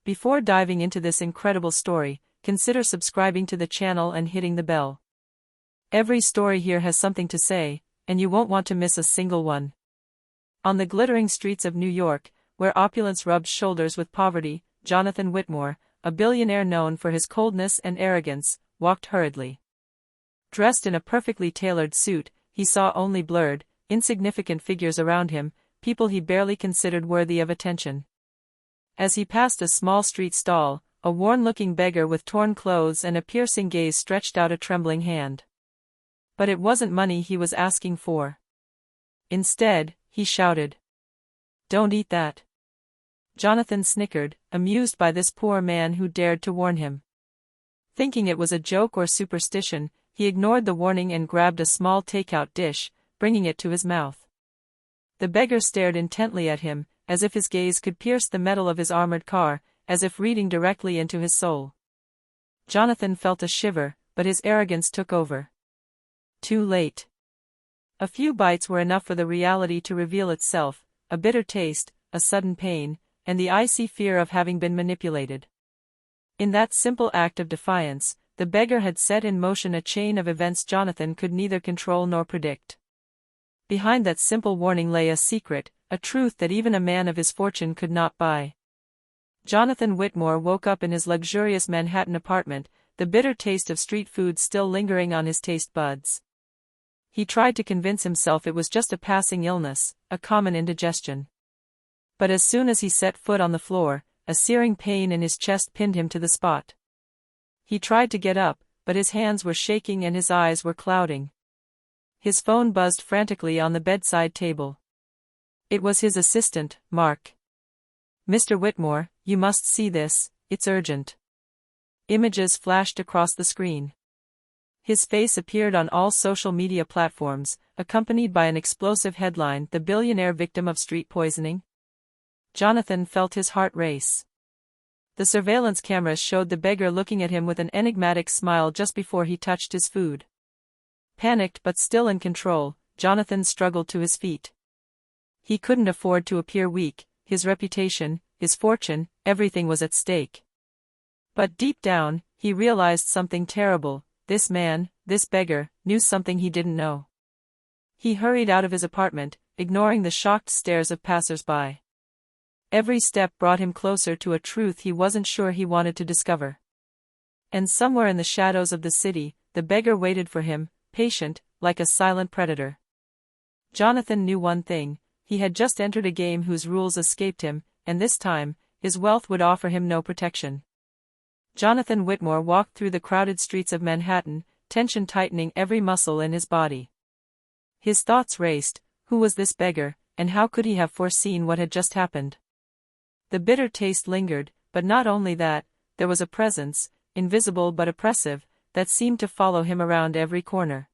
Before diving into this incredible story, consider subscribing to the channel and hitting the bell. Every story here has something to say, and you won't want to miss a single one. On the glittering streets of New York, where opulence rubs shoulders with poverty, Jonathan Whitmore, a billionaire known for his coldness and arrogance, walked hurriedly. Dressed in a perfectly tailored suit, he saw only blurred, insignificant figures around him, people he barely considered worthy of attention. As he passed a small street stall, a worn-looking beggar with torn clothes and a piercing gaze stretched out a trembling hand. But it wasn't money he was asking for. Instead, he shouted, "Don't eat that." Jonathan snickered, amused by this poor man who dared to warn him. Thinking it was a joke or superstition, he ignored the warning and grabbed a small takeout dish, bringing it to his mouth. The beggar stared intently at him, as if his gaze could pierce the metal of his armored car, as if reading directly into his soul. Jonathan felt a shiver, but his arrogance took over. Too late. A few bites were enough for the reality to reveal itself, a bitter taste, a sudden pain, and the icy fear of having been manipulated. In that simple act of defiance, the beggar had set in motion a chain of events Jonathan could neither control nor predict. Behind that simple warning lay a secret, a truth that even a man of his fortune could not buy. Jonathan Whitmore woke up in his luxurious Manhattan apartment, the bitter taste of street food still lingering on his taste buds. He tried to convince himself it was just a passing illness, a common indigestion. But as soon as he set foot on the floor, a searing pain in his chest pinned him to the spot. He tried to get up, but his hands were shaking and his eyes were clouding. His phone buzzed frantically on the bedside table. It was his assistant, Mark. "Mr. Whitmore, you must see this, it's urgent." Images flashed across the screen. His face appeared on all social media platforms, accompanied by an explosive headline, "The billionaire victim of street poisoning." Jonathan felt his heart race. The surveillance cameras showed the beggar looking at him with an enigmatic smile just before he touched his food. Panicked but still in control, Jonathan struggled to his feet. He couldn't afford to appear weak, his reputation, his fortune, everything was at stake. But deep down, he realized something terrible. This man, this beggar, knew something he didn't know. He hurried out of his apartment, ignoring the shocked stares of passers-by. Every step brought him closer to a truth he wasn't sure he wanted to discover. And somewhere in the shadows of the city, the beggar waited for him, patient, like a silent predator. Jonathan knew one thing: he had just entered a game whose rules escaped him, and this time, his wealth would offer him no protection. Jonathan Whitmore walked through the crowded streets of Manhattan, tension tightening every muscle in his body. His thoughts raced: who was this beggar, and how could he have foreseen what had just happened? The bitter taste lingered, but not only that, there was a presence, invisible but oppressive, that seemed to follow him around every corner.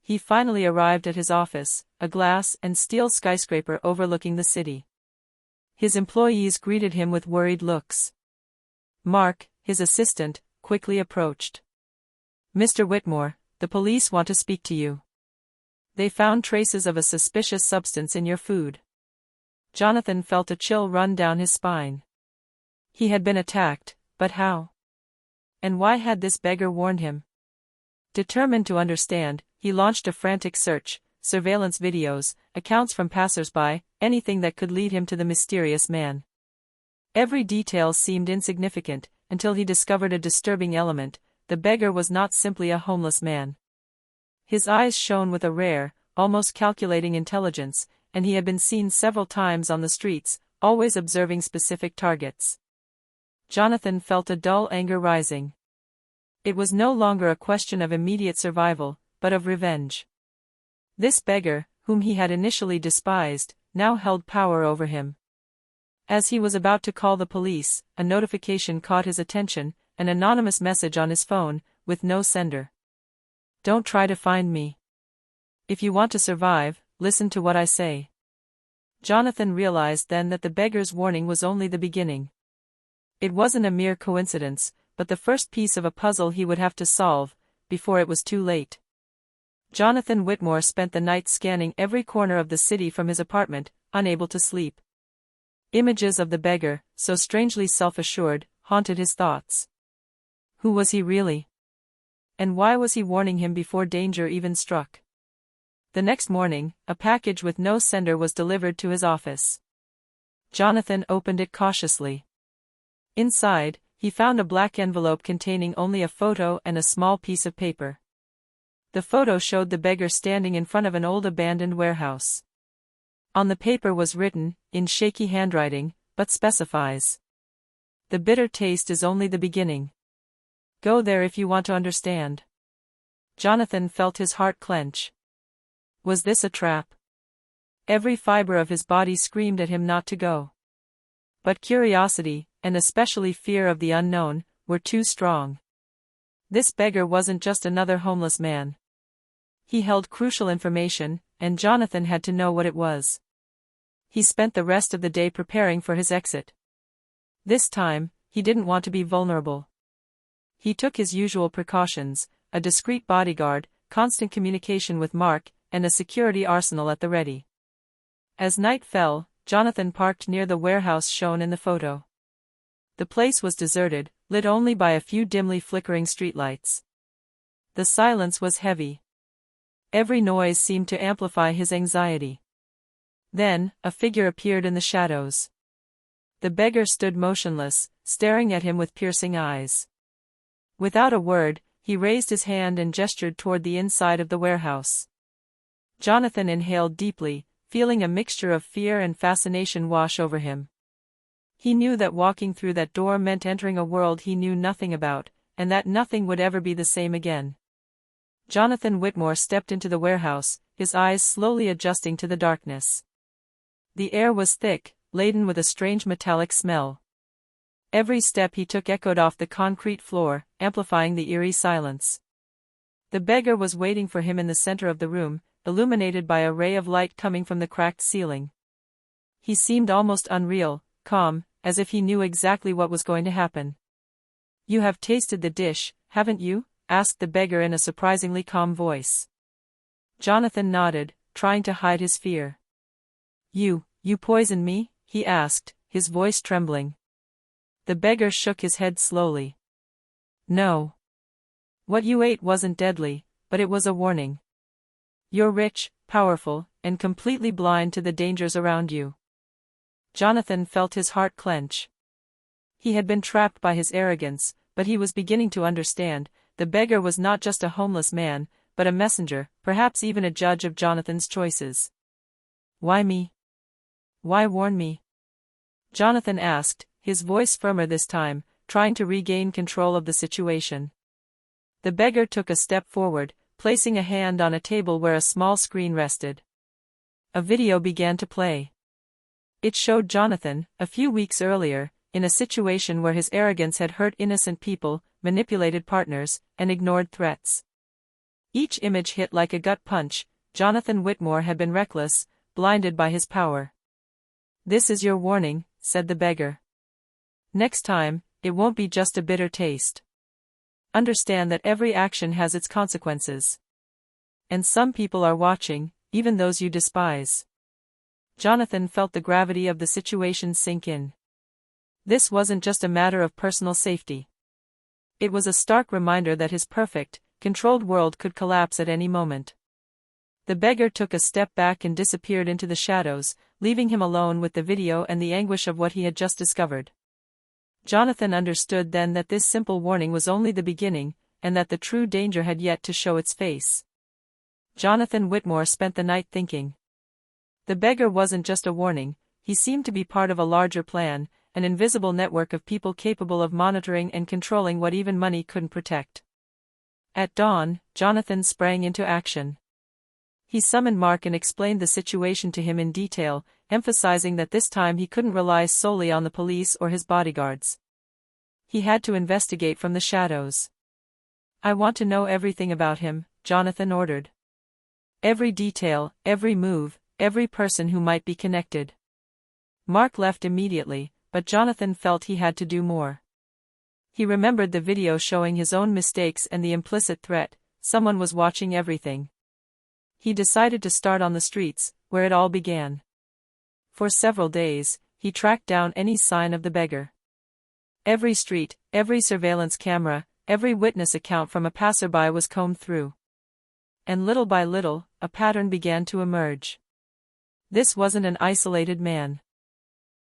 He finally arrived at his office, a glass and steel skyscraper overlooking the city. His employees greeted him with worried looks. Mark, his assistant, quickly approached. "Mr. Whitmore, the police want to speak to you. They found traces of a suspicious substance in your food." Jonathan felt a chill run down his spine. He had been attacked, but how? And why had this beggar warned him? Determined to understand, he launched a frantic search: surveillance videos, accounts from passers-by, anything that could lead him to the mysterious man. Every detail seemed insignificant, until he discovered a disturbing element: the beggar was not simply a homeless man. His eyes shone with a rare, almost calculating intelligence, and he had been seen several times on the streets, always observing specific targets. Jonathan felt a dull anger rising. It was no longer a question of immediate survival, but of revenge. This beggar, whom he had initially despised, now held power over him. As he was about to call the police, a notification caught his attention, an anonymous message on his phone, with no sender. "Don't try to find me. If you want to survive, listen to what I say." Jonathan realized then that the beggar's warning was only the beginning. It wasn't a mere coincidence, but the first piece of a puzzle he would have to solve, before it was too late. Jonathan Whitmore spent the night scanning every corner of the city from his apartment, unable to sleep. Images of the beggar, so strangely self-assured, haunted his thoughts. Who was he really? And why was he warning him before danger even struck? The next morning, a package with no sender was delivered to his office. Jonathan opened it cautiously. Inside, he found a black envelope containing only a photo and a small piece of paper. The photo showed the beggar standing in front of an old abandoned warehouse. On the paper was written, in shaky handwriting, but specifies. The bitter taste is only the beginning. Go there if you want to understand. Jonathan felt his heart clench. Was this a trap? Every fiber of his body screamed at him not to go. But curiosity, and especially fear of the unknown, were too strong. This beggar wasn't just another homeless man. He held crucial information, and Jonathan had to know what it was. He spent the rest of the day preparing for his exit. This time, he didn't want to be vulnerable. He took his usual precautions, a discreet bodyguard, constant communication with Mark, and a security arsenal at the ready. As night fell, Jonathan parked near the warehouse shown in the photo. The place was deserted, lit only by a few dimly flickering streetlights. The silence was heavy. Every noise seemed to amplify his anxiety. Then, a figure appeared in the shadows. The beggar stood motionless, staring at him with piercing eyes. Without a word, he raised his hand and gestured toward the inside of the warehouse. Jonathan inhaled deeply, feeling a mixture of fear and fascination wash over him. He knew that walking through that door meant entering a world he knew nothing about, and that nothing would ever be the same again. Jonathan Whitmore stepped into the warehouse, his eyes slowly adjusting to the darkness. The air was thick, laden with a strange metallic smell. Every step he took echoed off the concrete floor, amplifying the eerie silence. The beggar was waiting for him in the center of the room, illuminated by a ray of light coming from the cracked ceiling. He seemed almost unreal, calm, as if he knew exactly what was going to happen. "You have tasted the dish, haven't you?" asked the beggar in a surprisingly calm voice. Jonathan nodded, trying to hide his fear. You poisoned me?" he asked, his voice trembling. The beggar shook his head slowly. "No. What you ate wasn't deadly, but it was a warning. You're rich, powerful, and completely blind to the dangers around you." Jonathan felt his heart clench. He had been trapped by his arrogance, but he was beginning to understand. The beggar was not just a homeless man, but a messenger, perhaps even a judge of Jonathan's choices. "Why me? Why warn me?" Jonathan asked, his voice firmer this time, trying to regain control of the situation. The beggar took a step forward, placing a hand on a table where a small screen rested. A video began to play. It showed Jonathan, a few weeks earlier, in a situation where his arrogance had hurt innocent people, manipulated partners, and ignored threats. Each image hit like a gut punch. Jonathan Whitmore had been reckless, blinded by his power. "This is your warning," said the beggar. "Next time, it won't be just a bitter taste. Understand that every action has its consequences. And some people are watching, even those you despise." Jonathan felt the gravity of the situation sink in. This wasn't just a matter of personal safety. It was a stark reminder that his perfect, controlled world could collapse at any moment. The beggar took a step back and disappeared into the shadows, leaving him alone with the video and the anguish of what he had just discovered. Jonathan understood then that this simple warning was only the beginning, and that the true danger had yet to show its face. Jonathan Whitmore spent the night thinking. The beggar wasn't just a warning, he seemed to be part of a larger plan, an invisible network of people capable of monitoring and controlling what even money couldn't protect. At dawn, Jonathan sprang into action. He summoned Mark and explained the situation to him in detail, emphasizing that this time he couldn't rely solely on the police or his bodyguards. He had to investigate from the shadows. "I want to know everything about him," Jonathan ordered. "Every detail, every move, every person who might be connected." Mark left immediately, but Jonathan felt he had to do more. He remembered the video showing his own mistakes and the implicit threat, someone was watching everything. He decided to start on the streets, where it all began. For several days, he tracked down any sign of the beggar. Every street, every surveillance camera, every witness account from a passerby was combed through. And little by little, a pattern began to emerge. This wasn't an isolated man.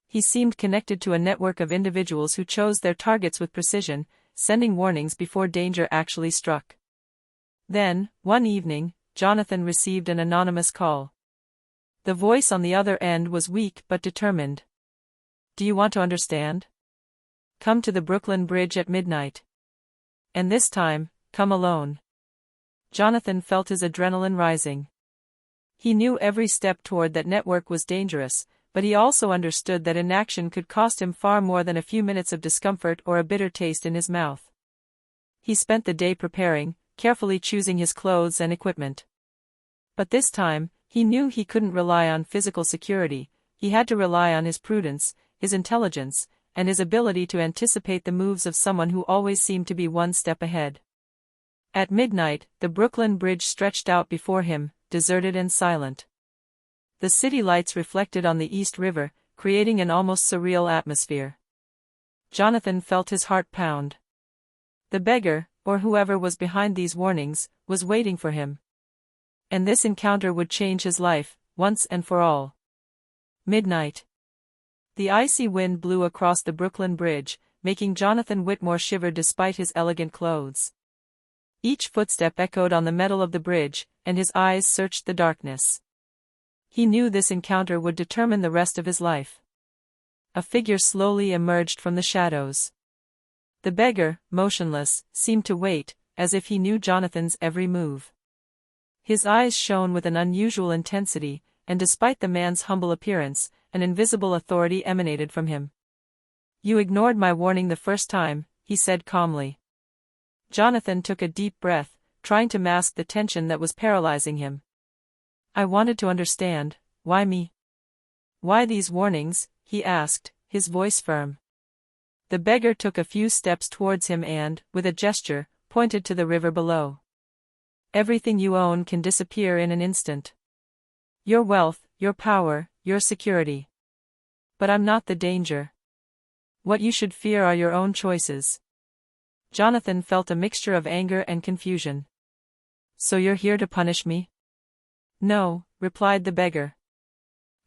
He seemed connected to a network of individuals who chose their targets with precision, sending warnings before danger actually struck. Then, one evening, Jonathan received an anonymous call. The voice on the other end was weak but determined. "Do you want to understand? Come to the Brooklyn Bridge at midnight. And this time, come alone." Jonathan felt his adrenaline rising. He knew every step toward that network was dangerous, but he also understood that inaction could cost him far more than a few minutes of discomfort or a bitter taste in his mouth. He spent the day preparing, carefully choosing his clothes and equipment. But this time, he knew he couldn't rely on physical security. He had to rely on his prudence, his intelligence, and his ability to anticipate the moves of someone who always seemed to be one step ahead. At midnight, the Brooklyn Bridge stretched out before him, deserted and silent. The city lights reflected on the East River, creating an almost surreal atmosphere. Jonathan felt his heart pound. The beggar, or whoever was behind these warnings, was waiting for him. And this encounter would change his life, once and for all. Midnight. The icy wind blew across the Brooklyn Bridge, making Jonathan Whitmore shiver despite his elegant clothes. Each footstep echoed on the metal of the bridge, and his eyes searched the darkness. He knew this encounter would determine the rest of his life. A figure slowly emerged from the shadows. The beggar, motionless, seemed to wait, as if he knew Jonathan's every move. His eyes shone with an unusual intensity, and despite the man's humble appearance, an invisible authority emanated from him. "You ignored my warning the first time," he said calmly. Jonathan took a deep breath, trying to mask the tension that was paralyzing him. "I wanted to understand, why me? Why these warnings?" he asked, his voice firm. The beggar took a few steps towards him and, with a gesture, pointed to the river below. "Everything you own can disappear in an instant. Your wealth, your power, your security. But I'm not the danger. What you should fear are your own choices." Jonathan felt a mixture of anger and confusion. "So you're here to punish me?" "No," replied the beggar.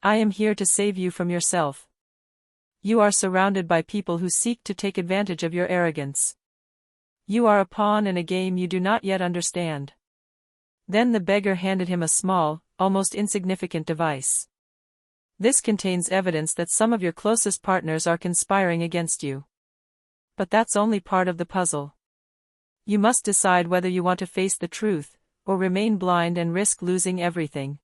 "I am here to save you from yourself. You are surrounded by people who seek to take advantage of your arrogance. You are a pawn in a game you do not yet understand." Then the beggar handed him a small, almost insignificant device. "This contains evidence that some of your closest partners are conspiring against you. But that's only part of the puzzle. You must decide whether you want to face the truth, or remain blind and risk losing everything."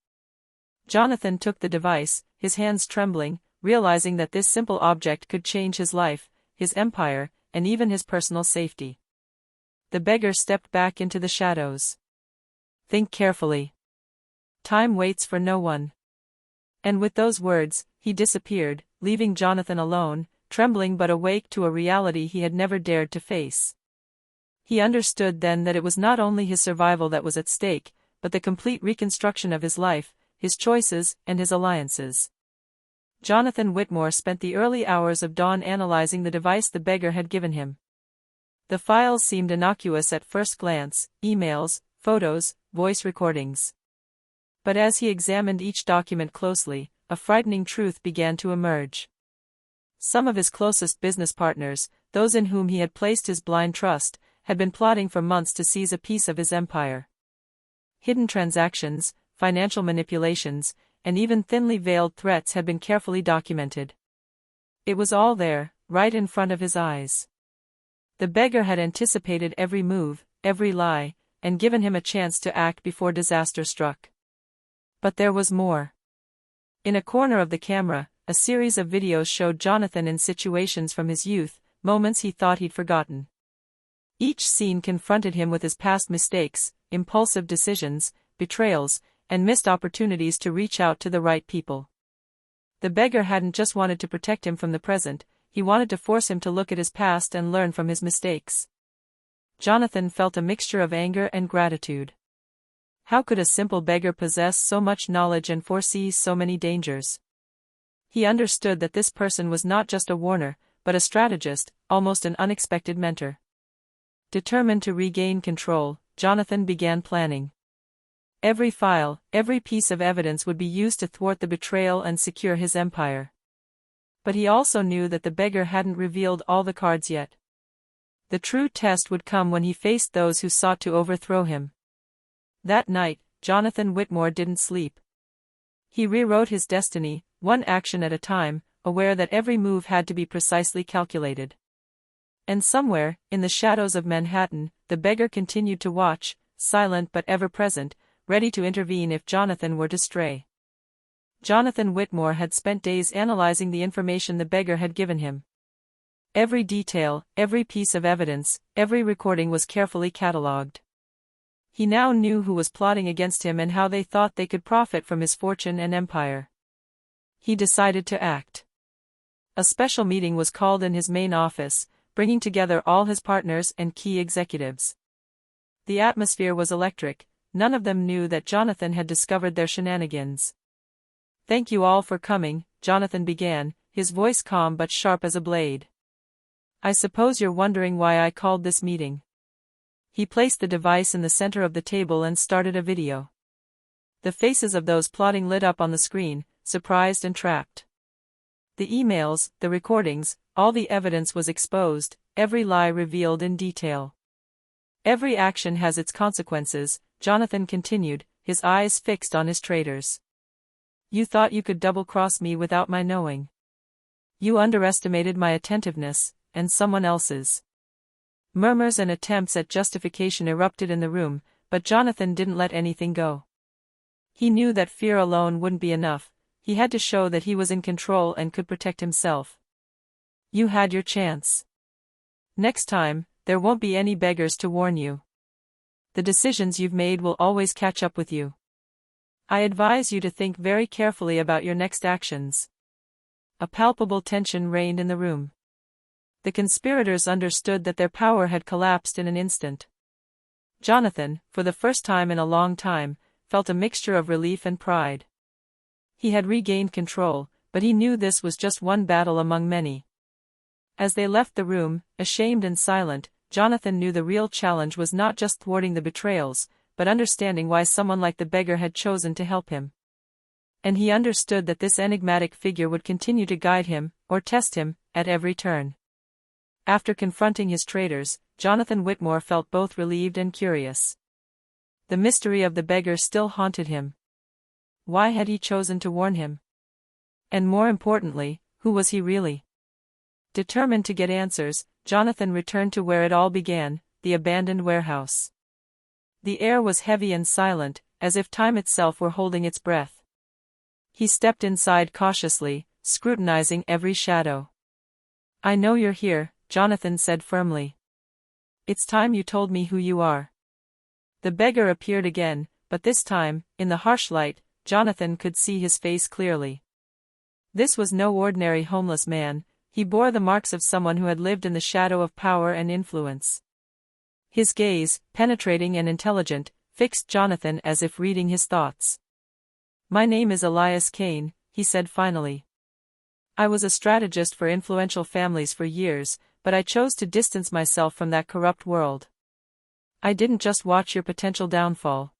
Jonathan took the device, his hands trembling, realizing that this simple object could change his life, his empire, and even his personal safety. The beggar stepped back into the shadows. "Think carefully. Time waits for no one." And with those words, he disappeared, leaving Jonathan alone, trembling but awake to a reality he had never dared to face. He understood then that it was not only his survival that was at stake, but the complete reconstruction of his life, his choices, and his alliances. Jonathan Whitmore spent the early hours of dawn analyzing the device the beggar had given him. The files seemed innocuous at first glance: emails, photos, voice recordings. But as he examined each document closely, a frightening truth began to emerge. Some of his closest business partners, those in whom he had placed his blind trust, had been plotting for months to seize a piece of his empire. Hidden transactions, financial manipulations, and even thinly veiled threats had been carefully documented. It was all there, right in front of his eyes. The beggar had anticipated every move, every lie, and given him a chance to act before disaster struck. But there was more. In a corner of the camera, a series of videos showed Jonathan in situations from his youth, moments he thought he'd forgotten. Each scene confronted him with his past mistakes, impulsive decisions, betrayals, and missed opportunities to reach out to the right people. The beggar hadn't just wanted to protect him from the present, he wanted to force him to look at his past and learn from his mistakes. Jonathan felt a mixture of anger and gratitude. How could a simple beggar possess so much knowledge and foresee so many dangers? He understood that this person was not just a warner, but a strategist, almost an unexpected mentor. Determined to regain control, Jonathan began planning. Every file, every piece of evidence would be used to thwart the betrayal and secure his empire. But he also knew that the beggar hadn't revealed all the cards yet. The true test would come when he faced those who sought to overthrow him. That night, Jonathan Whitmore didn't sleep. He rewrote his destiny, one action at a time, aware that every move had to be precisely calculated. And somewhere, in the shadows of Manhattan, the beggar continued to watch, silent but ever present, ready to intervene if Jonathan were to stray. Jonathan Whitmore had spent days analyzing the information the beggar had given him. Every detail, every piece of evidence, every recording was carefully catalogued. He now knew who was plotting against him and how they thought they could profit from his fortune and empire. He decided to act. A special meeting was called in his main office, bringing together all his partners and key executives. The atmosphere was electric. None of them knew that Jonathan had discovered their shenanigans. "Thank you all for coming," Jonathan began, his voice calm but sharp as a blade. "I suppose you're wondering why I called this meeting." He placed the device in the center of the table and started a video. The faces of those plotting lit up on the screen, surprised and trapped. The emails, the recordings, all the evidence was exposed, every lie revealed in detail. "Every action has its consequences," Jonathan continued, his eyes fixed on his traitors. "You thought you could double-cross me without my knowing. You underestimated my attentiveness, and someone else's." Murmurs and attempts at justification erupted in the room, but Jonathan didn't let anything go. He knew that fear alone wouldn't be enough. He had to show that he was in control and could protect himself. "You had your chance. Next time, there won't be any beggars to warn you. The decisions you've made will always catch up with you. I advise you to think very carefully about your next actions." A palpable tension reigned in the room. The conspirators understood that their power had collapsed in an instant. Jonathan, for the first time in a long time, felt a mixture of relief and pride. He had regained control, but he knew this was just one battle among many. As they left the room, ashamed and silent, Jonathan knew the real challenge was not just thwarting the betrayals, but understanding why someone like the beggar had chosen to help him. And he understood that this enigmatic figure would continue to guide him, or test him, at every turn. After confronting his traitors, Jonathan Whitmore felt both relieved and curious. The mystery of the beggar still haunted him. Why had he chosen to warn him? And more importantly, who was he really? Determined to get answers, Jonathan returned to where it all began, the abandoned warehouse. The air was heavy and silent, as if time itself were holding its breath. He stepped inside cautiously, scrutinizing every shadow. "I know you're here," Jonathan said firmly. "It's time you told me who you are." The beggar appeared again, but this time, in the harsh light, Jonathan could see his face clearly. This was no ordinary homeless man. He bore the marks of someone who had lived in the shadow of power and influence. His gaze, penetrating and intelligent, fixed Jonathan as if reading his thoughts. "My name is Elias Kane," he said finally. "I was a strategist for influential families for years, but I chose to distance myself from that corrupt world. I didn't just watch your potential downfall.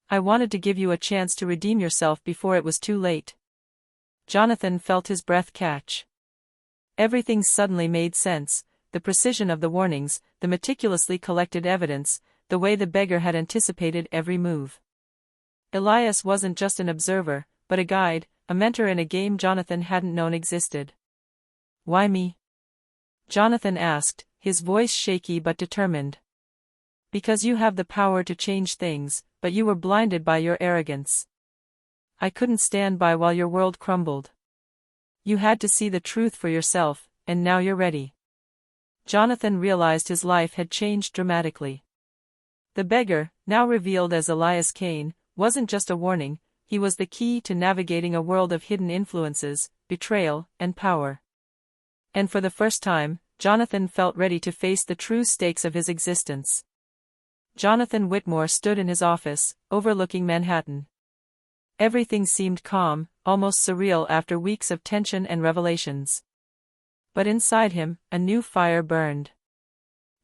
I wanted to give you a chance to redeem yourself before it was too late." Jonathan felt his breath catch. Everything suddenly made sense, the precision of the warnings, the meticulously collected evidence, the way the beggar had anticipated every move. Elias wasn't just an observer, but a guide, a mentor in a game Jonathan hadn't known existed. "Why me?" Jonathan asked, his voice shaky but determined. "Because you have the power to change things, but you were blinded by your arrogance. I couldn't stand by while your world crumbled. You had to see the truth for yourself, and now you're ready." Jonathan realized his life had changed dramatically. The beggar, now revealed as Elias Kane, wasn't just a warning, he was the key to navigating a world of hidden influences, betrayal, and power. And for the first time, Jonathan felt ready to face the true stakes of his existence. Jonathan Whitmore stood in his office, overlooking Manhattan. Everything seemed calm, almost surreal after weeks of tension and revelations. But inside him, a new fire burned.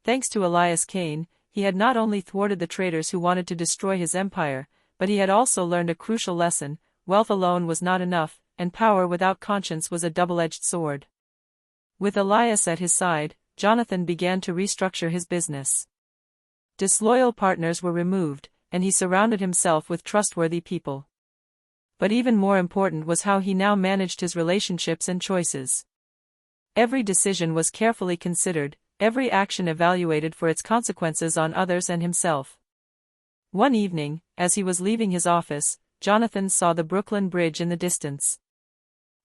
Thanks to Elias Cain, he had not only thwarted the traitors who wanted to destroy his empire, but he had also learned a crucial lesson: wealth alone was not enough, and power without conscience was a double-edged sword. With Elias at his side, Jonathan began to restructure his business. Disloyal partners were removed, and he surrounded himself with trustworthy people. But even more important was how he now managed his relationships and choices. Every decision was carefully considered, every action evaluated for its consequences on others and himself. One evening, as he was leaving his office, Jonathan saw the Brooklyn Bridge in the distance.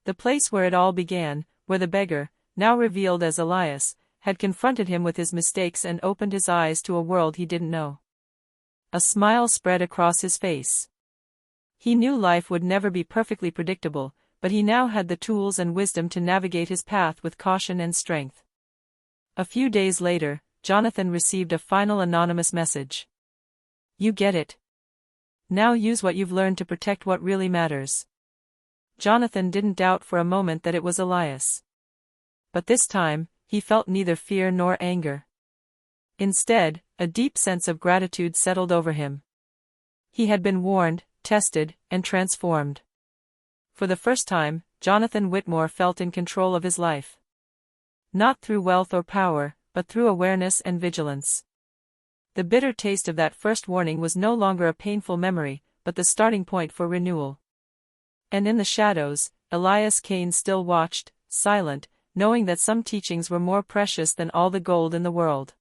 The place where it all began, where the beggar, now revealed as Elias, had confronted him with his mistakes and opened his eyes to a world he didn't know. A smile spread across his face. He knew life would never be perfectly predictable, but he now had the tools and wisdom to navigate his path with caution and strength. A few days later, Jonathan received a final anonymous message. "You get it. Now use what you've learned to protect what really matters." Jonathan didn't doubt for a moment that it was Elias. But this time, he felt neither fear nor anger. Instead, a deep sense of gratitude settled over him. He had been warned, tested, and transformed. For the first time, Jonathan Whitmore felt in control of his life. Not through wealth or power, but through awareness and vigilance. The bitter taste of that first warning was no longer a painful memory, but the starting point for renewal. And in the shadows, Elias Cain still watched, silent, knowing that some teachings were more precious than all the gold in the world.